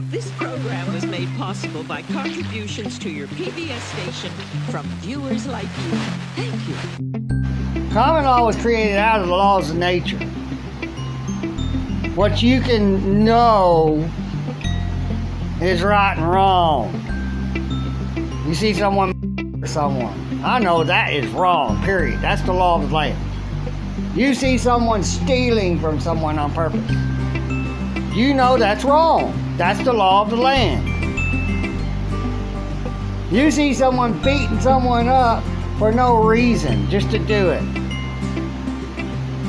This program was made possible by contributions to your PBS station from viewers like you. Thank you. Common law was created out of the laws of nature. What you can know is right and wrong. You see someone or someone, I know that is wrong, period. That's the law of the land. You see someone stealing from someone on purpose, you know that's wrong. That's the law of the land. You see someone beating someone up for no reason, just to do it.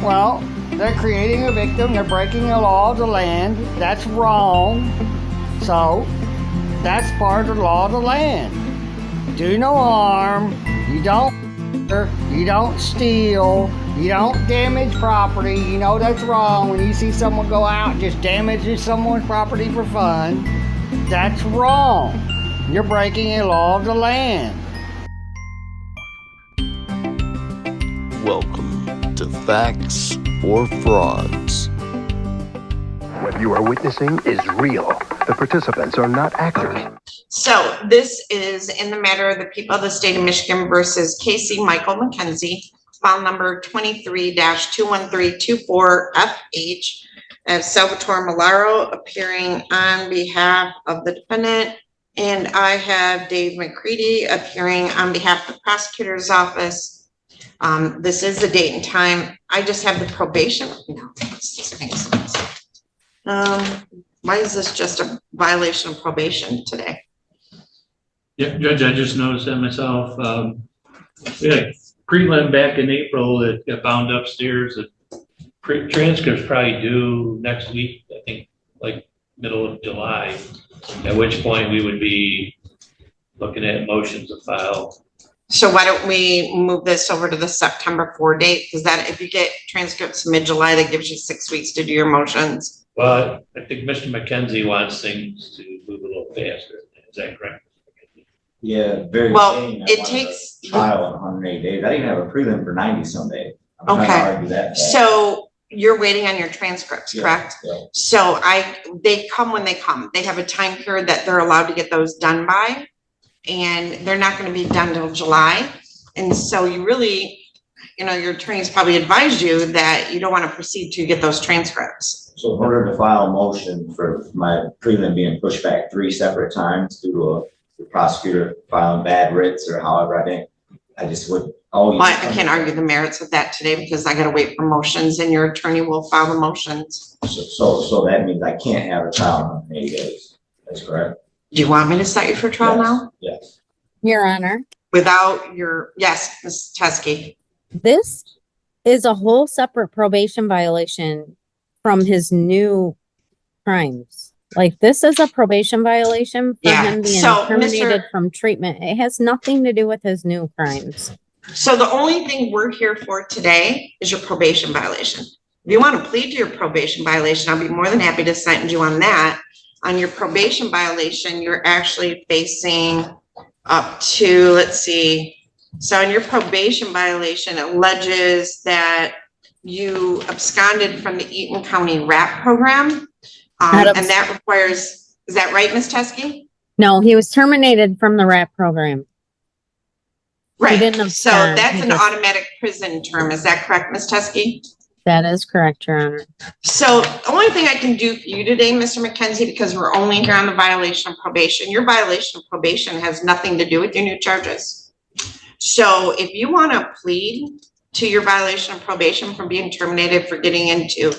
Well, they're creating a victim, they're breaking the law of the land. That's wrong. So, that's part of the law of the land. Do no harm, you don't steal, you don't damage property. You know that's wrong. When you see someone go out and just damage someone's property for fun, that's wrong. You're breaking a law of the land. Welcome to Facts or Frauds. What you are witnessing is real. The participants are not actors. So this is in the matter of the people of the state of Michigan versus Casey Michael McKenzie, file number 23-21324FH. Salvatore Malaro appearing on behalf of the defendant, and I have Dave McCready appearing on behalf of the prosecutor's office. This is the date and time. I just have the probation. No, this makes sense. Why is this just a violation of probation today? Yeah, Judge, I just noticed that myself. We had a prelim back in April that got bound upstairs. The transcript's probably due next week, I think, like middle of July, at which point we would be looking at motions to file. So why don't we move this over to the September 4 date? Because that, if you get transcripts mid-July, that gives you 6 weeks to do your motions. Well, I think Mr. McKenzie wants things to move a little faster. Is that correct? Yeah, very. Well, it takes trial in 180 days. I didn't have a prelim for 90 some days. I'm okay. trying to argue that. So you're waiting on your transcripts, correct? Yeah. So they come when they come. They have a time period that they're allowed to get those done by, and they're not going to be done till July. And so you really, you know, your attorneys probably advised you that you don't want to proceed to get those transcripts. So in order to file a motion for my prelim being pushed back 3 separate times due to the prosecutor filing bad writs or however, I just would always. Well, I can't argue the merits of that today because I got to wait for motions, and your attorney will file the motions. So that means I can't have a trial in 180 days. That's correct. Do you want me to set you for trial now? Yes. Your Honor. Without your, yes, Ms. Teskey. This is a whole separate probation violation from his new crimes. Like, this is a probation violation for him being terminated from treatment. It has nothing to do with his new crimes. So the only thing we're here for today is your probation violation. If you want to plead to your probation violation, I'll be more than happy to sentence you on that. On your probation violation, you're actually facing up to, let's see. So in your probation violation, it alleges that you absconded from the Heaton County RAP program. And that requires, is that right, Ms. Teskey? No, he was terminated from the RAP program. Right. So that's an automatic prison term. Is that correct, Ms. Teskey? That is correct, Your Honor. So the only thing I can do for you today, Mr. McKenzie, because we're only here on the violation of probation, your violation of probation has nothing to do with your new charges. So if you want to plead to your violation of probation from being terminated for getting into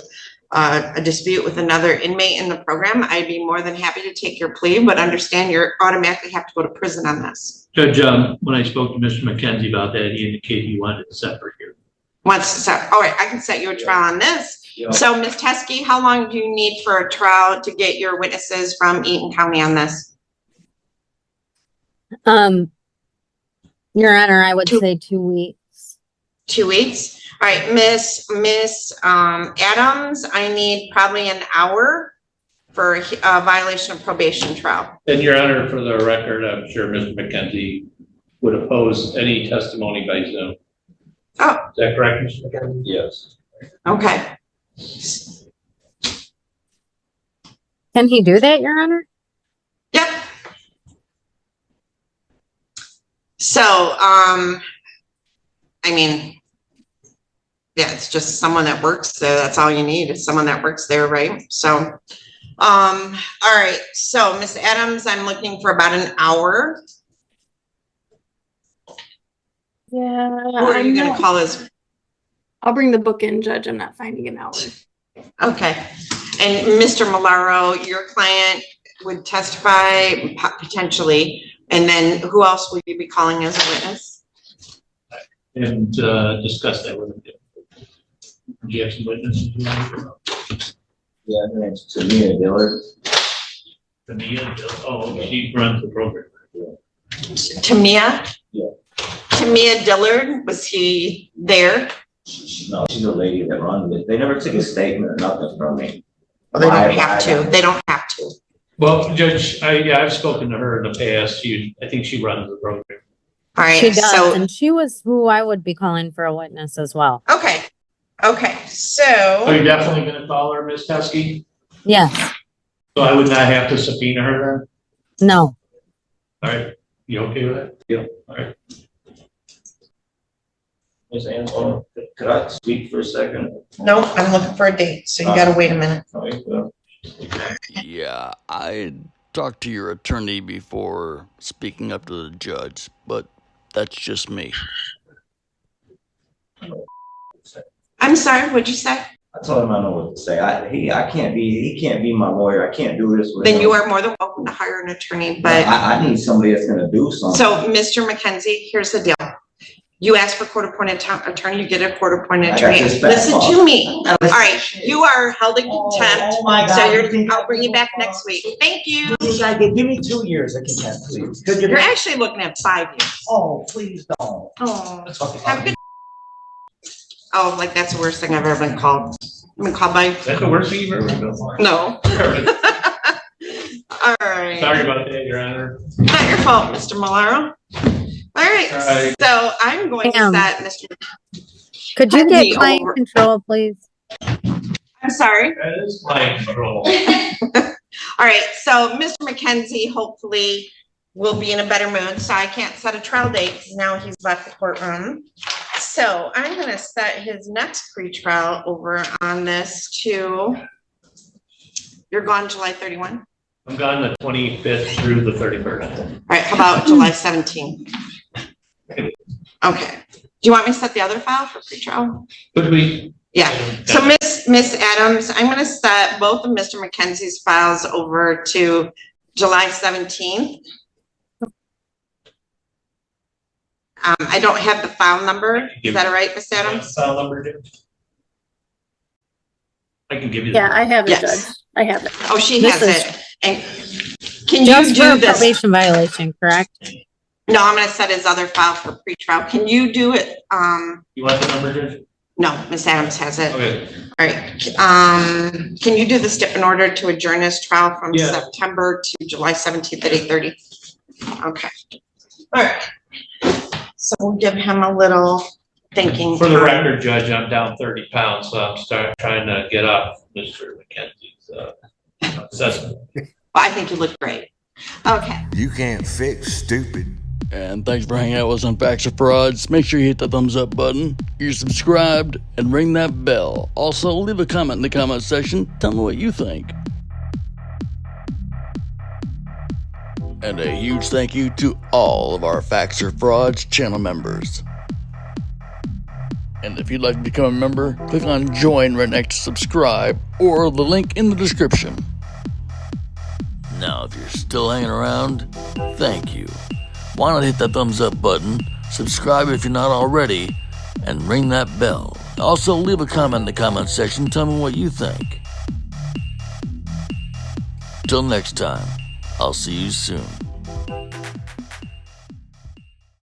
a dispute with another inmate in the program, I'd be more than happy to take your plea, but understand you automatically have to go to prison on this. Judge, when I spoke to Mr. McKenzie about that, he indicated he wanted to separate here. Wants to set, all right, I can set you a trial on this. Yeah. So Ms. Teskey, how long do you need for a trial to get your witnesses from Heaton County on this? Your Honor, I would say 2 weeks. 2 weeks? All right, Miss Adams, I need probably an hour for a violation of probation trial. And Your Honor, for the record, I'm sure Mr. McKenzie would oppose any testimony by Zoom. Oh. Is that correct, Mr. McKenzie? Yes. Okay. Can he do that, Your Honor? Yep. So, I mean, yeah, it's just someone that works there. That's all you need is someone that works there, right? So, all right. So, Miss Adams, I'm looking for about an hour. Yeah. Who are you going to call as? I'll bring the book in, Judge. I'm not finding an hour. Okay. And Mr. Malaro, your client would testify potentially. And then who else will you be calling as a witness? And discuss that with him. Do you have some witnesses? Yeah, her name's Tamia Dillard. Oh, she runs the program. Tamia? Yeah. Tamia Dillard, was he there? No, she's a lady that runs it. They never took a statement or nothing from me. Well, they don't have to. They don't have to. Well, Judge, I've spoken to her in the past. I think she runs the program. All right. She does, So, and she was who I would be calling for a witness as well. okay. Okay. Are So, you definitely going to call her, Ms. Teskey? Yes. So I would not have to subpoena her No. then? All right. You okay with that? Yeah. All right. Ms. Anzalone, could I speak for a second? no, I'm looking for a date. So you got to wait a minute. Yeah, I talked to your attorney before speaking up to the judge, but that's just me. I'm sorry. What'd you say? I told him I know what to say. He can't be my lawyer. I can't do this with him. Then you are more than welcome to hire an attorney, but I need somebody that's gonna do something. so Mr. McKenzie, here's the deal. You ask for court-appointed attorney, you get a court-appointed I got attorney. this back Listen off. to me. All right, you are held in contempt. Oh my God, So you think I'll bring you back next week. Thank you. Give me 2 years of contempt, please. Could you? You're actually looking at 5 years. Oh, please don't. Oh, That's okay. have a good. Oh, like that's the worst thing I've ever been called. I've been called by, That's the worst thing you've ever done. no. All right. Sorry about that, Your Honor. Not your fault, Mr. Malaro. All right, All right. so I'm going to Ma'am. set Mr. Could you Kenzie get client over. control, please? I'm sorry. That is client control. All right, so Mr. McKenzie hopefully will be in a better mood, so I can't set a trial date because now he's left the courtroom. So I'm gonna set his next pretrial over on this to, you're gone July 31? I'm gone the 25th through the 31st. All right, how about July 17th? Okay, do you want me to set the other file for pretrial? Could we? Yeah, so Miss Adams, I'm gonna set both of Mr. McKenzie's files over to July 17th. I don't have the file number. Is that all right, Miss Adams? File number, Judge? I can give you. Yeah, I have it, Yes. Judge. I have it. Oh, she This has is- it. And can you Just for do a this? probation violation, correct? No, I'm gonna set his other file for pretrial. Can you do it? You want the number, Judge? No, Miss Adams has it. Okay. All right. Can you do the step in order to adjourn his trial from Yeah. September to July 17th at 8:30? Okay. All right. So we'll give him a little thinking. For the time. record, Judge, I'm down 30 pounds, so I'm trying to get up Mr. McKenzie's assessment. Well, I think you look great. Okay. You can't fix stupid. And thanks for hanging out with us on Facts or Frauds. Make sure you hit the thumbs up button, you're subscribed, and ring that bell. Also, leave a comment in the comment section. Tell me what you think. And a huge thank you to all of our Facts or Frauds channel members. And if you'd like to become a member, click on join right next to subscribe or the link in the description. Now, if you're still hanging around, thank you. Why not hit that thumbs up button, subscribe if you're not already, and ring that bell. Also, leave a comment in the comment section. Tell me what you think. Till next time, I'll see you soon.